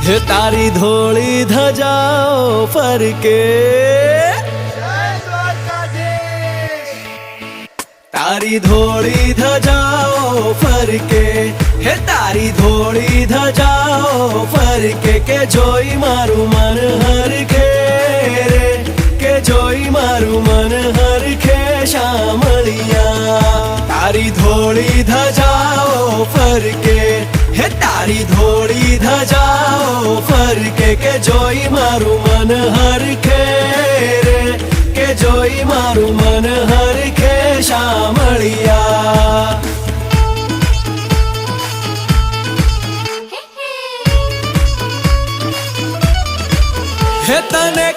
हे तारी धोली धजाओ फरके, तारी धोली धजाओ फरके, हे तारी धोली धजाओ फरके के जोई मारू मन हरखे रे, के जोई मारू मन हरखे शामळिया। तारी धोली धजाओ फरके, हे तारी धोली धजाओ फरके के जोई मारू मन हरखे रे, के जोई मारू मन हरखे शामळिया। हे तने